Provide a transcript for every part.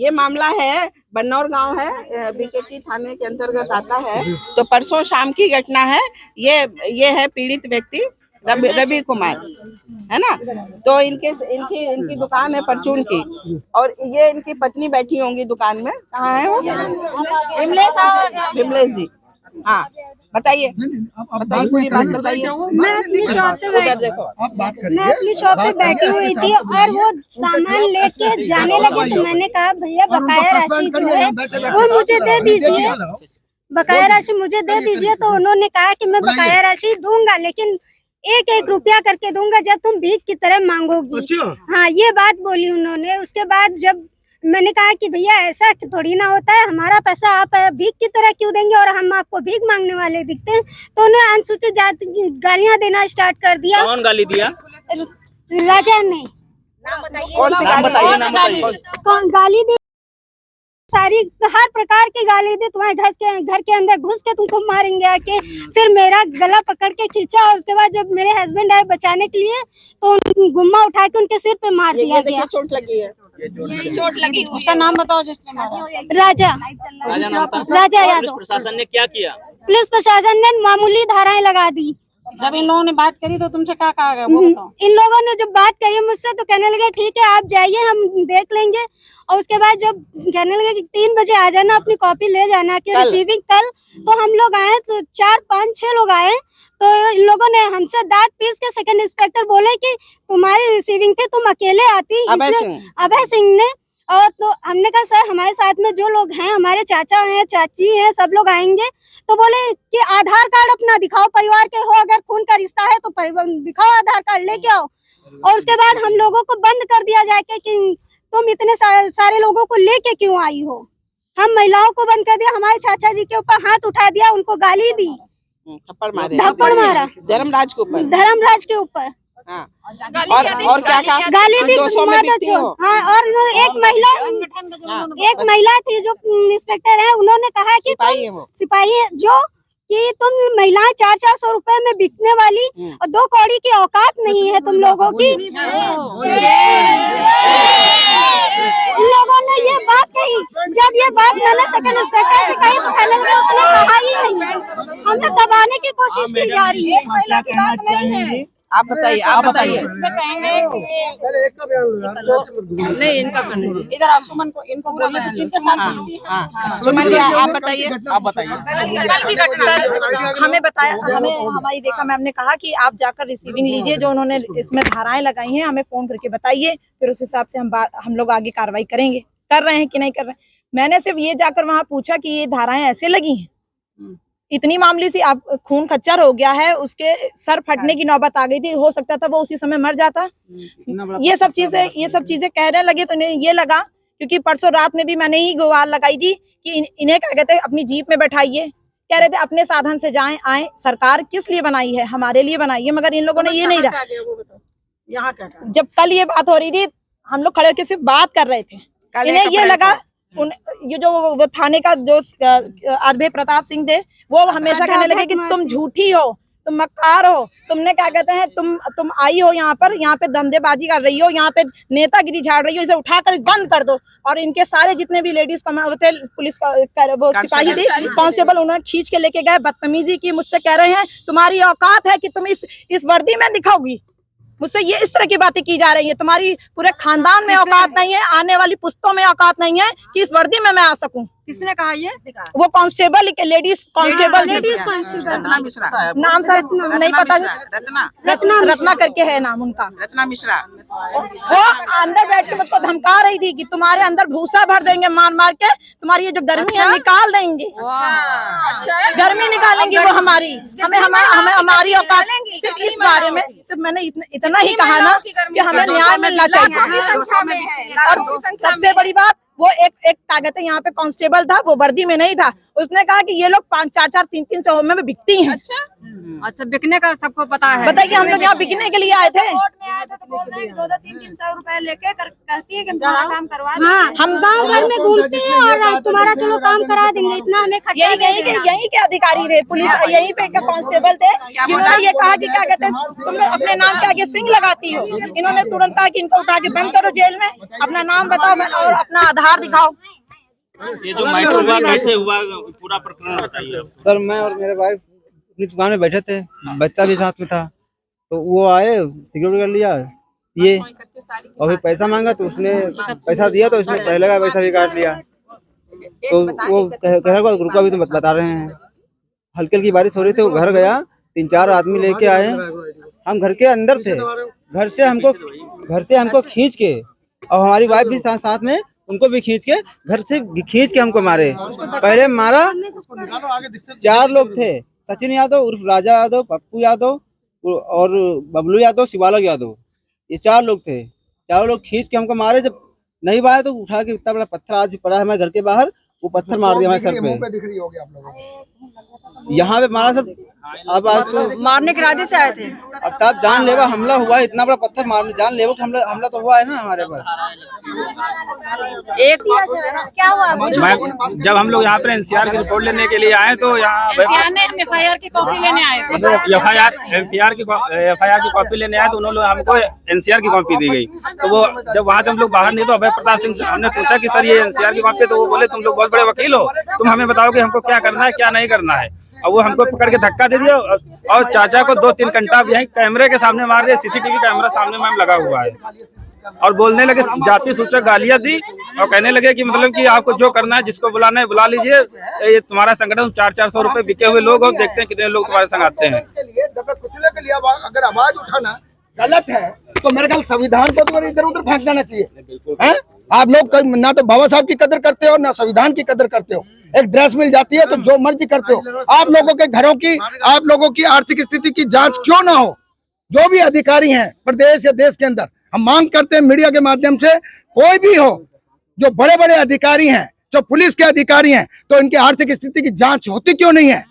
ये मामला है बन्नौर गांव है, बीकेटी थाने के अंतर्गत आता है। तो परसों शाम की घटना है। ये है पीड़ित व्यक्ति रवि कुमार, है ना। तो इनकी दुकान है परचून की, और ये इनकी पत्नी बैठी होंगी दुकान में। कहाँ है वो? विमलेश जी। हाँ, बताइए पूरी बात बताइए। मैं अपनी शॉप पे मैं अपनी शॉप पे बैठी हुई थी और वो सामान लेके जाने लगे, तो मैंने कहा भैया बकाया राशि जो है वो मुझे दे दीजिए, बकाया राशि मुझे दे दीजिए। तो उन्होंने कहा कि मैं बकाया राशि दूंगा, लेकिन 1-1 रुपया करके दूंगा जब तुम भीख की तरह मांगोगी। हाँ, ये बात बोली उन्होंने। उसके बाद जब मैंने कहा कि भैया ऐसा थोड़ी ना होता है, हमारा पैसा आप भीख की तरह क्यों देंगे और हम आपको भीख मांगने वाले दिखते हैं। तो उन्हें अनुसूचित जाति की गालियां देना स्टार्ट कर दिया। कौन गाली दिया? राजा ने। नाम बताइए। कौन गाली दी? सारी हर प्रकार की गाली दी। तुम्हारे घर के अंदर घुस के तुमको मारेंगे आके। फिर मेरा गला पकड़ के खींचा, और उसके बाद जब मेरे हस्बैंड आए बचाने के लिए तो गुम्मा उठा के उनके सिर पे मार दिया गया। चोट लगी है। चोट लगी। उसका नाम बताओ जिसने मारा। राजा यादव। प्रशासन ने क्या किया? पुलिस प्रशासन ने मामूली धाराएं लगा दी। जब इन लोगों ने बात करी तो तुमसे क्या कहा गया? इन लोगों ने जब बात करी मुझसे तो कहने लगे ठीक है आप जाइए, हम देख लेंगे। और उसके बाद जब कहने लगे कि 3 बजे आ जाना, अपनी कॉपी ले जाना कि रिसीविंग कल। तो हम लोग आए तो 4-5-6 लोग आए। तो इन लोगों ने हमसे दांत पीस के सेकंड इंस्पेक्टर बोले कि तुम्हारी रिसीविंग थी, तुम अकेले आती। अभय सिंह ने। और तो हमने कहा सर हमारे साथ में जो लोग हैं, हमारे चाचा हैं, चाची हैं, सब लोग आएंगे। तो बोले कि आधार कार्ड अपना दिखाओ, परिवार के हो, अगर खून का रिश्ता है तो दिखाओ, आधार कार्ड लेके आओ। और उसके बाद हम लोगों को बंद कर दिया जाके कि तुम इतने सारे लोगों को लेके क्यों आई हो। हम महिलाओं को बंद कर दिया, हमारे चाचा जी के ऊपर हाथ उठा दिया, उनको गाली दी, थप्पड़ मारा धर्मराज के ऊपर। हाँ। और क्या गाली दी। हाँ, और एक महिला थी जो इंस्पेक्टर है, उन्होंने कहा कि सिपाही है जो कि तुम महिलाएं 400-400 रुपए में बिकने वाली और 2 कौड़ी की औकात नहीं है तुम लोगों की। इन लोगों ने ये बात कही। जब ये बात मैंने सेकंड इंस्पेक्टर से कही तो कहने लगे उसने कहा ही नहीं, हमें दबाने की कोशिश की जा रही है। आप बताइए। इसमें कहेंगे नहीं, इनका इधर सुमन को इनको बोलने तो किनके साथ। सुमन जी आप बताइए। हमें बताया, हमारी रेखा मैम ने कहा कि आप जाकर रिसीविंग लीजिए, जो उन्होंने इसमें धाराएं लगाई हैं हमें फोन करके बताइए, फिर उस हिसाब से हम लोग आगे कार्रवाई करेंगे। कर रहे हैं कि नहीं कर रहे हैं। मैंने सिर्फ ये जाकर वहाँ पूछा कि ये धाराएं ऐसे लगी हैं, इतनी मामूली सी, आप खून खच्चर हो गया है, उसके सर फटने की नौबत आ गई थी, हो सकता था वो उसी समय मर जाता। ये सब चीजें कहने लगे तो ये लगा, क्योंकि परसों रात में भी मैंने ही गुहार लगाई थी कि इन्हें क्या कहते हैं अपनी जीप में बैठाइए, कह रहे थे अपने साधन से जाएं आए। सरकार किस लिए बनाई है? हमारे लिए बनाई है, मगर इन लोगों ने ये नहीं रहा। जब कल ये बात हो रही थी, हम लोग खड़े होकर सिर्फ बात कर रहे थे, इन्हें ये लगा ये जो वो थाने का जो अभय प्रताप सिंह थे, वो हमेशा कहने लगे कि तुम झूठी हो, तुम मक्कार हो, तुमने क्या कहते हैं तुम आई हो यहाँ पे धंधेबाजी कर रही हो, यहाँ पे नेतागिरी झाड़ रही हो, इसे उठाकर बंद कर दो। और इनके सारे जितने भी लेडीज थे, पुलिस वो सिपाही थी, कांस्टेबल, उन्होंने खींच के लेके गए, बदतमीजी की, मुझसे कह रहे हैं तुम्हारी औकात है कि तुम इस वर्दी में दिखाओगी। मुझसे ये इस तरह की बातें की जा रही है, तुम्हारी पूरे खानदान में औकात नहीं है, आने वाली पुश्तों में औकात नहीं है कि इस वर्दी में मैं आ सकूं। किसने कहा ये? वो कांस्टेबल, लेडीज कांस्टेबल, नाम सर नहीं पता, रत्ना करके है नाम उनका, रत्ना मिश्रा। वो अंदर बैठ के मुझको धमका रही थी कि तुम्हारे अंदर भूसा भर देंगे मार मार के, तुम्हारी ये जो गर्मी है निकाल देंगे, गर्मी निकालेंगे वो हमारी, हमारी औकात। सिर्फ इस बारे में सिर्फ मैंने इतना ही कहा ना कि हमें न्याय मिलना चाहिए। और सबसे बड़ी बात, वो एक कागज यहाँ पे कांस्टेबल था, वो वर्दी में नहीं था, उसने कहा कि ये लोग 5-4, 300 में बिकती हैं। अच्छा, बिकने का सबको पता है। बताइए, हम लोग यहाँ बिकने के लिए आए थे। 200-300 रुपए लेके कहती है कि हमारा काम करवा दो। हाँ, हम गाँव भर में घूमते हैं और तुम्हारा चलो काम करा देंगे, इतना हमें यही के अधिकारी थे, पुलिस यहीं पे कांस्टेबल थे, जिन्होंने ये कहा कि क्या कहते हैं तुम अपने नाम के आगे सिंह लगाती हो। इन्होंने तुरंत कहा कि इनको उठा के बंद करो जेल में, अपना नाम बताओ और अपना आधार आधार दिखाओ। ये जो मैटर हुआ कैसे हुआ, पूरा प्रकरण बताइए। सर मैं और मेरे वाइफ अपनी दुकान में बैठे थे, बच्चा भी साथ में था, तो वो आए सिगरेट कर लिया ये और फिर पैसा मांगा तो उसने पैसा दिया तो इसने पहले का पैसा भी काट लिया। तो वो कह रहा ग्रुप का भी तो बता रहे हैं। हल्की हल्की बारिश हो रही थी, वो घर गया, 3-4 आदमी लेके आए, हम घर के अंदर थे, घर से हमको खींच के और हमारी वाइफ भी साथ में उनको भी खींच के घर से खींच के हमको मारे। पहले मारा 4 लोग थे, सचिन यादव उर्फ राजा यादव, पप्पू यादव और बबलू यादव, शिवालक यादव, ये 4 लोग थे। 4 लोग खींच के हमको मारे। जब नहीं पाया तो उठा के इतना बड़ा पत्थर आज भी पड़ा है हमारे घर के बाहर, वो पत्थर मार दिया हमारे सर पे। यहाँ पे मारा सर। अब आज तो मारने के इरादे से आए थे। अब साहब जानलेवा हमला हुआ, इतना बड़ा पत्थर मारने, जानलेवा हमला तो हुआ है ना हमारे पर। एक क्या हुआ? जब हम लोग यहाँ पे एनसीआर की रिपोर्ट लेने के लिए आए तो यहाँ एफआईआर की कॉपी लेने आए थे। एफआईआर की कॉपी लेने आए तो उन्होंने हमको एनसीआर की कॉपी दी गई। तो वो जब वहाँ से हम लोग बाहर नहीं तो अभय प्रताप सिंह से हमने पूछा कि सर ये एनसीआर की कॉपी, तो वो बोले तुम लोग बहुत बड़े वकील हो, तुम हमें बताओ कि हमको क्या करना है क्या नहीं करना है। और वो हमको पकड़ के धक्का दे दिया और चाचा को 2-3 घंटा यहीं कैमरे के सामने मार दिया। सीसीटीवी कैमरा सामने मैम लगा हुआ है। और बोलने लगे, जाति सूचक गालियां दी और कहने लगे कि मतलब कि आपको जो करना है, जिसको बुलाना है बुला लीजिए, ये तुम्हारा संगठन 400-400 रुपए बिके हुए लोग हो, देखते हैं कितने लोग तुम्हारे संग आते हैं। कुचले के लिए अगर आवाज उठाना गलत है तो मेरे ख्याल संविधान को तो इधर उधर फेंक देना चाहिए है? आप लोग ना तो बाबा साहब की कदर करते हो ना संविधान की कदर करते हो। एक ड्रेस मिल जाती है तो जो मर्जी करते हो। आप लोगों के घरों की, आप लोगों की आर्थिक स्थिति की जांच क्यों ना हो? जो भी अधिकारी हैं प्रदेश या देश के अंदर, हम मांग करते हैं मीडिया के माध्यम से, कोई भी हो जो बड़े बड़े अधिकारी हैं, जो पुलिस के अधिकारी हैं, तो इनकी आर्थिक स्थिति की जांच होती क्यों नहीं है?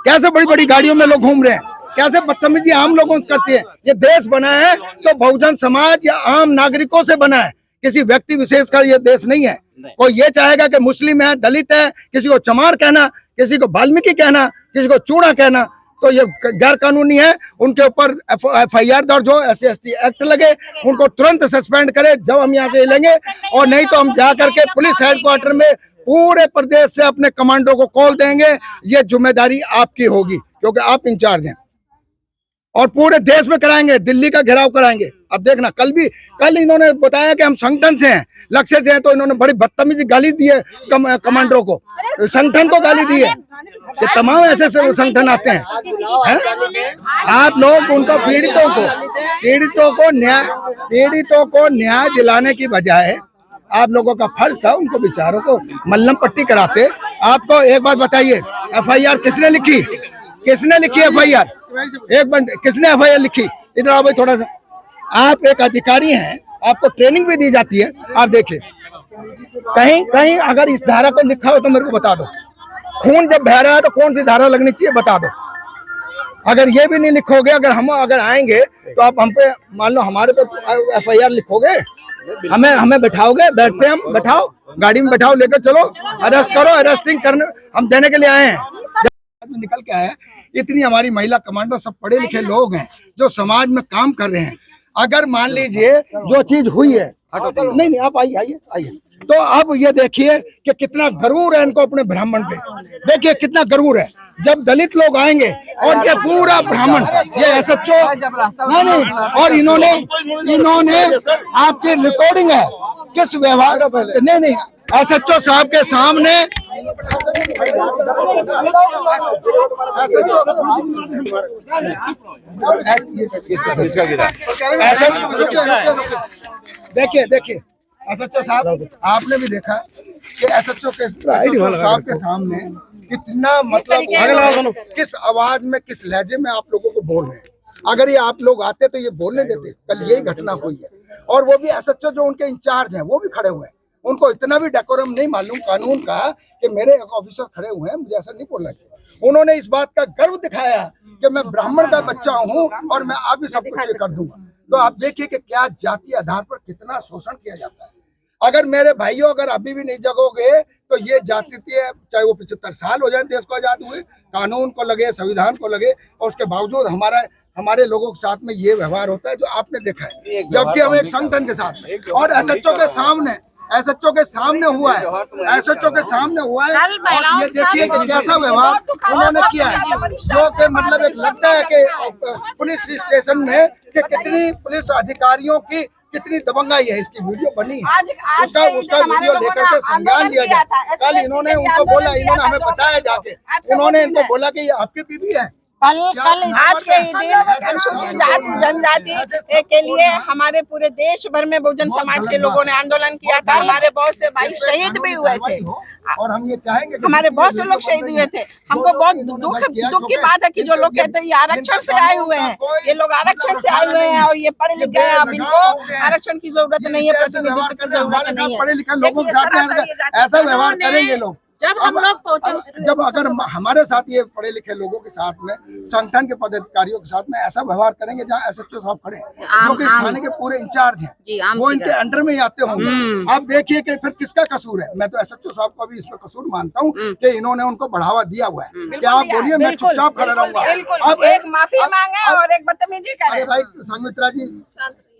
कैसे बड़ी बड़ी गाड़ियों में लोग घूम रहे हैं, कैसे बदतमीजी आम लोगों से करती है। ये देश बना है तो बहुजन समाज या आम नागरिकों से बना है, किसी व्यक्ति विशेष का ये देश नहीं है। कोई ये चाहेगा कि मुस्लिम है, दलित है, किसी को चमार कहना, किसी को वाल्मीकि कहना, किसी को चूड़ा कहना, तो ये गैर कानूनी है। उनके ऊपर FIR दर्ज हो, SC/ST एक्ट लगे, उनको तुरंत सस्पेंड करे जब हम यहाँ से लेंगे, और नहीं तो हम जा करके पुलिस हेडक्वार्टर में पूरे प्रदेश से अपने कमांडो को कॉल देंगे। ये जिम्मेदारी आपकी होगी क्योंकि आप इंचार्ज हैं, और पूरे देश में कराएंगे, दिल्ली का घेराव कराएंगे। अब देखना, कल इन्होंने बताया कि हम संगठन से हैं, लक्ष्य से हैं, तो इन्होंने बड़ी बदतमीजी गाली दी है कमांडो को, संगठन को गाली दी है। ये तमाम ऐसे संगठन आते हैं, आप लोग उनको पीड़ितों को न्याय दिलाने की बजाय आप लोगों का फर्ज था उनको बेचारों को मल्लम पट्टी कराते। आपको एक बात बताइए, FIR किसने लिखी? FIR किसने FIR लिखी? इधर आओ भाई थोड़ा सा। आप एक अधिकारी हैं, आपको ट्रेनिंग भी दी जाती है। आप देखिए, कहीं अगर इस धारा को लिखा हो तो मेरे को बता दो। खून जब बह रहा है तो कौन सी धारा लगनी चाहिए बता दो। अगर ये भी नहीं लिखोगे, अगर आएंगे तो आप हम पे, मान लो हमारे पे FIR लिखोगे, हमें बैठाओगे, बैठते हैं हम, बैठाओ गाड़ी में, बैठाओ, लेकर चलो, अरेस्ट करो, अरेस्टिंग करने हम देने के लिए आए हैं। निकल के आए, इतनी हमारी महिला कमांडो सब पढ़े लिखे लोग हैं जो समाज में काम कर रहे हैं। अगर मान लीजिए जो चीज हुई है, नहीं आप आइए, तो अब ये देखिए कि कितना गरूर है इनको अपने ब्राह्मण पे। देखिए कितना गरूर है, जब दलित लोग आएंगे और ये पूरा ब्राह्मण, ये SHO नहीं, और इन्होंने आपकी रिकॉर्डिंग है किस व्यवहार, नहीं SHO साहब के सामने देखिए SHO साहब, आपने भी देखा कि SHO साहब के सामने कितना, मतलब किस आवाज में, किस लहजे में आप लोगों को बोल रहे हैं। अगर ये आप लोग आते तो ये बोलने देते। कल यही घटना हुई है, और वो भी SHO जो उनके इंचार्ज हैं वो भी खड़े हुए हैं। उनको इतना भी डेकोरम नहीं मालूम कानून का कि मेरे ऑफिसर खड़े हुए हैं, मुझे ऐसा नहीं बोलना चाहिए। उन्होंने इस बात का गर्व दिखाया कि मैं ब्राह्मण का बच्चा हूं और मैं अभी सब कुछ ये कर दूंगा। तो आप देखिए कि क्या जाति आधार पर कितना शोषण किया जाता है। अगर मेरे भाइयों, अगर अभी भी नहीं जगोगे तो ये जाति, चाहे वो 75 साल हो जाए देश को आजाद हुए, कानून को लगे, संविधान को लगे, और उसके बावजूद हमारे लोगों के साथ में ये व्यवहार होता है जो आपने देखा है, जबकि हम एक संगठन के साथ में, और SHO के सामने एसएचओ के सामने हुआ है, एसएचओ के सामने हुआ है। और ये देखिए कि कैसा व्यवहार उन्होंने किया है, जो कि मतलब एक लगता है कि पुलिस स्टेशन में कि कितनी पुलिस अधिकारियों की कितनी दबंगाई है। इसकी वीडियो बनी है, उसका वीडियो लेकर के संज्ञान लिया जाए। कल इन्होंने उनको बोला, इन्होंने हमें बताया जाके, उन्होंने इनको बोला कि ये आपकी बीवी है। कल आज के दिन अनुसूचित जाति जनजाति के लिए हमारे पूरे देश भर में बहुजन समाज के लोगों ने आंदोलन किया था। हमारे बहुत से भाई शहीद भी हुए थे और हम ये चाहेंगे, हमारे बहुत से लोग शहीद हुए थे। हमको बहुत दुख की बात है कि जो लोग कहते हैं ये आरक्षण से आए हुए हैं, ये लोग आरक्षण से आए हुए हैं और ये पढ़े लिखे हैं, अब इनको आरक्षण की जरूरत नहीं है, प्रतिनिधित्व की जरूरत नहीं है। पढ़े लिखे लोगों के साथ में ऐसा व्यवहार करेंगे लोग। जब हम लोग पहुंचे, जब अगर हमारे साथ ये पढ़े लिखे लोगों के साथ में, संगठन के पदाधिकारियों के साथ में ऐसा व्यवहार करेंगे, जहाँ एसएचओ साहब खड़े हैं जो कि इस थाने के पूरे इंचार्ज हैं, वो इनके अंडर में ही आते होंगे। आप देखिए कि फिर किसका कसूर है। मैं तो एसएचओ साहब को भी इसमें कसूर मानता हूँ कि इन्होंने उनको बढ़ावा दिया हुआ है कि आप बोलिए, मैं चुपचाप खड़ा रहूंगा। अब एक माफी मांगे और एक बदतमीजी करे। भाई संगमित्रा जी,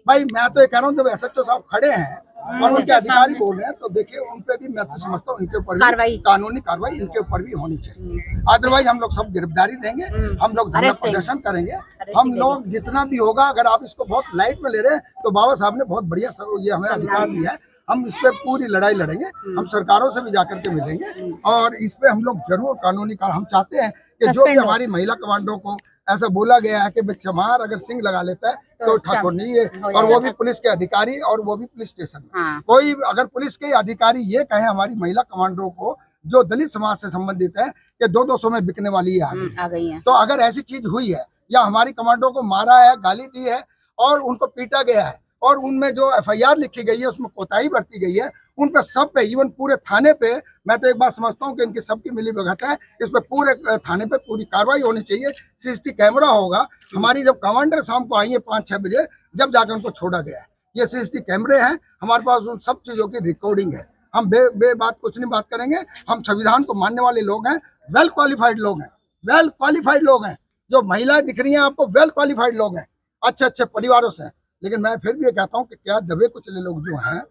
भाई मैं तो ये कह रहा हूँ, जब एसएचओ साहब खड़े हैं और उनके अधिकारी बोल रहे हैं, तो देखिए उन पे भी मैं तो समझता हूँ इनके ऊपर भी कानूनी कार्रवाई इनके ऊपर भी होनी चाहिए। अदरवाइज हम लोग सब गिरफ्तारी देंगे, हम लोग धरना प्रदर्शन करेंगे, हम लोग जितना भी होगा। अगर आप इसको बहुत लाइट में ले रहे हैं तो बाबा साहब ने बहुत बढ़िया ये हमें अधिकार दिया है, हम इस पे पूरी लड़ाई लड़ेंगे। हम सरकारों से भी जाकर के मिलेंगे और इस पे हम लोग जरूर कानूनी कार्य। हम चाहते हैं कि जो भी हमारी महिला कमांडो को ऐसा बोला गया है कि चमार अगर सिंह लगा लेता है तो ठाकुर नहीं है, और वो भी पुलिस के अधिकारी और वो भी पुलिस स्टेशन में। कोई अगर पुलिस के अधिकारी ये कहे हमारी महिला कमांडो को, जो दलित समाज से संबंधित है, कि 200 में बिकने वाली आ गई है, तो अगर ऐसी चीज हुई है या हमारी कमांडो को मारा है, गाली दी है और उनको पीटा गया है और उनमें जो एफआईआर लिखी गई है उसमें कोताही बरती गई है, उन पे सब पे, इवन पूरे थाने पे, मैं तो एक बात समझता हूँ कि इनकी सबकी मिली भगत है। इस पे पूरे थाने पे पूरी कार्रवाई होनी चाहिए। सीसीटीवी कैमरा होगा। हमारी जब कमांडर शाम को आई है 5-6 बजे, जब जाकर उनको छोड़ा गया है, ये सीसीटीवी कैमरे हैं हमारे पास, उन सब चीजों की रिकॉर्डिंग है। हम बे बात कुछ नहीं बात करेंगे। हम संविधान को मानने वाले लोग हैं, वेल क्वालिफाइड लोग हैं, वेल क्वालिफाइड लोग हैं। जो महिलाएं दिख रही हैं आपको, वेल क्वालिफाइड लोग हैं, अच्छे अच्छे परिवारों से। लेकिन मैं फिर भी ये कहता हूँ कि क्या दबे कुचले लोग जो हैं,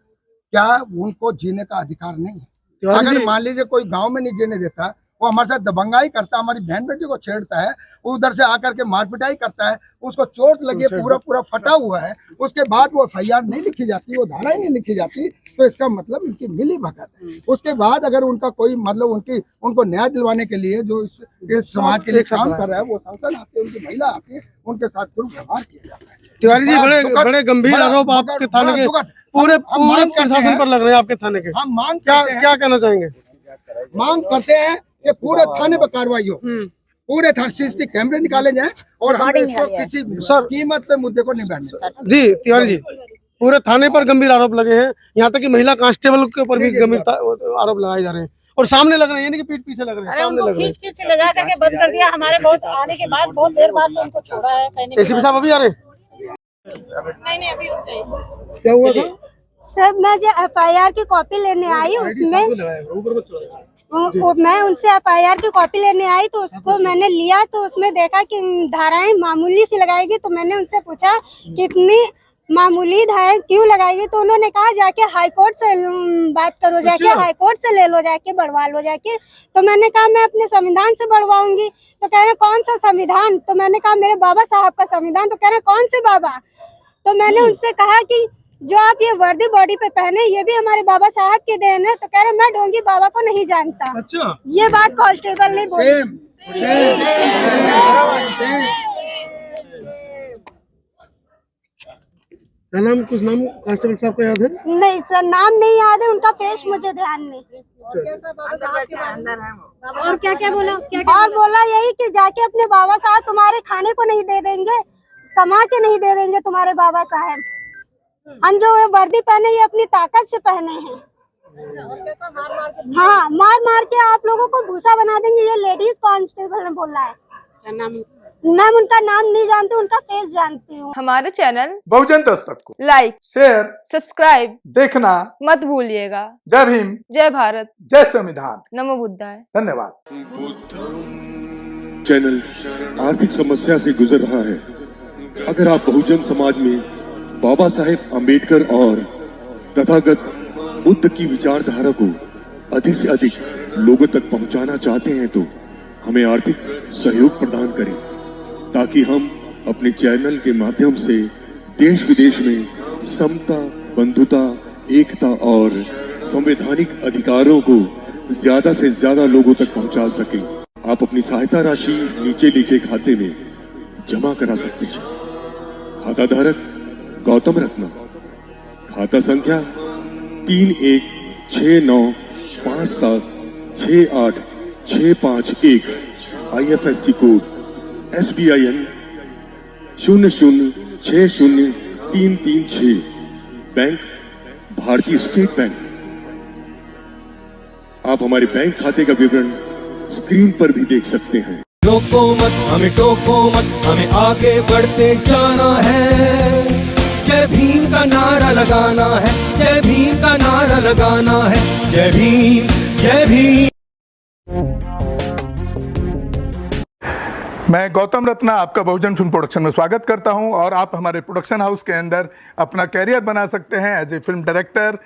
क्या उनको जीने का अधिकार नहीं है? अगर मान लीजिए कोई गांव में नहीं जीने देता, वो हमारे साथ दबंगाई करता है, हमारी बहन बेटी को छेड़ता है, उधर से आकर के मारपिटाई करता है, उसको चोट लगी है, पूरा फटा हुआ है, उसके बाद वो एफआईआर नहीं लिखी जाती, वो धाराएं नहीं लिखी जाती, तो इसका मतलब इनकी मिली भगत है। उसके बाद अगर उनका कोई मतलब उनको न्याय दिलवाने के लिए जो इस समाज के लिए काम कर रहा है, वो संगठन आते हैं, उनकी महिला आती है, उनके साथ दुर्व्यवहार किया जाता है। तिवारी जी, बड़े गंभीर आरोप आपके थाने के पूरे प्रशासन पर लग रहे हैं, आपके थाने के। हम मांग क्या कहना चाहेंगे? मांग करते हैं कि पूरे थाने पर कार्रवाई हो, पूरे थाने सीसीटीवी कैमरे निकाले जाएं और हम इसको किसी कीमत पे मुद्दे को निपटाने। जी तिवारी जी, पूरे थाने पर गंभीर आरोप लगे हैं, यहाँ तक कि महिला कांस्टेबल के ऊपर भी गंभीर आरोप लगाए जा रहे हैं और सामने लग रहे हैं, यानी कि पीठ पीछे लग रहे हैं, सामने लग रहे हैं। खींच ले जा करके बंद कर दिया। हमारे बहुत आने के बाद बहुत देर बाद तो उनको छोड़ा है। एसीपी साहब अभी आ रहे हैं? नहीं अभी रुक जाइए। क्या हुआ था सर? मैं जो एफआईआर की कॉपी लेने आई उसमें मैं उनसे एफआईआर की कॉपी लेने आई, तो उसको मैंने लिया तो उसमें देखा कि धाराएं मामूली सी लगाएगी। तो मैंने उनसे पूछा कितनी मामूली धाराएं क्यों लगाएगी, तो उन्होंने कहा जाके हाई कोर्ट से बात करो, जाके हाई कोर्ट से ले लो, जाके बढ़वा लो जाके। तो मैंने कहा मैं अपने संविधान से बढ़वाऊंगी। तो कह रहे कौन सा संविधान? तो मैंने कहा मेरे बाबा साहब का संविधान। तो कह रहे कौन से बाबा? तो मैंने उनसे कहा कि जो आप ये वर्दी बॉडी पे पहने, ये भी हमारे बाबा साहब के देन है। तो कह रहे मैं ढोंगी बाबा को नहीं जानता। अच्छा, ये बात कांस्टेबल ने बोली। क्या नाम, कुछ नाम कांस्टेबल साहब का याद है? नहीं सर, नाम नहीं याद है, उनका फेस मुझे ध्यान नहीं। और क्या क्या बोला? और बोला यही कि जाके अपने बाबा साहब तुम्हारे खाने को नहीं दे देंगे, कमा के नहीं दे देंगे तुम्हारे बाबा साहब। हम जो वर्दी पहने ये अपनी ताकत से पहने हैं। हाँ, मार मार के आप लोगों को भूसा बना देंगे, ये लेडीज कांस्टेबल ने बोला है। मैम उनका नाम नहीं जानती, उनका फेस जानती हूँ। हमारे चैनल बहुजन दस्तक को लाइक, शेयर, सब्सक्राइब देखना मत भूलिएगा। जय भीम, जय भारत, जय संविधान, नमो बुद्धाय। धन्यवाद। चैनल आर्थिक समस्या से गुजर रहा है। अगर आप बहुजन समाज में बाबा साहेब अम्बेडकर और तथागत बुद्ध की विचारधारा को अधिक से अधिक लोगों तक पहुंचाना चाहते हैं तो हमें आर्थिक सहयोग प्रदान करें, ताकि हम अपने चैनल के माध्यम से देश विदेश में समता, बंधुता, एकता और संवैधानिक अधिकारों को ज्यादा से ज्यादा लोगों तक पहुंचा सकें। आप अपनी सहायता राशि नीचे लिखे खाते में जमा करा सकते हैं। खाता धारक गौतम रत्ना, खाता संख्या 3169576865 IFSC कोड SBIN 0060336, बैंक भारतीय स्टेट बैंक। आप हमारे बैंक खाते का विवरण स्क्रीन पर भी देख सकते हैं। रोको मत हमें, टोको मत हमें, आगे बढ़ते जाना है। जय भीम का नारा लगाना है, जय भीम का नारा लगाना है। जय भीम, जय भीम। मैं गौतम रत्ना आपका बहुजन फिल्म प्रोडक्शन में स्वागत करता हूं और आप हमारे प्रोडक्शन हाउस के अंदर अपना कैरियर बना सकते हैं as a film director,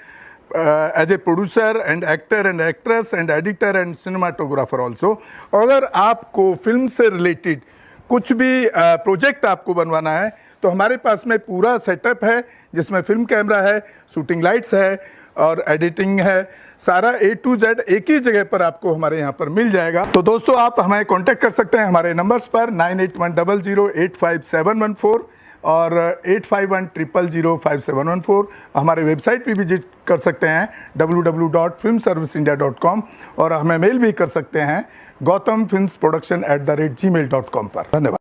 as a producer and actor and actress and editor and cinematographer also. अगर आपको फिल्म से रिलेटेड कुछ भी प्रोजेक्ट आपको बनवाना है तो हमारे पास में पूरा सेटअप है, जिसमें फिल्म कैमरा है, शूटिंग लाइट्स है और एडिटिंग है। सारा A to Z एक ही जगह पर आपको हमारे यहाँ पर मिल जाएगा। तो दोस्तों आप हमें कांटेक्ट कर सकते हैं हमारे नंबर्स पर 9810085714 और 8510005714। हमारे वेबसाइट पे विजिट कर सकते हैं www.filmserviceindia.com और हमें मेल भी कर सकते हैं gautamfilmsproduction@gmail.com पर। धन्यवाद।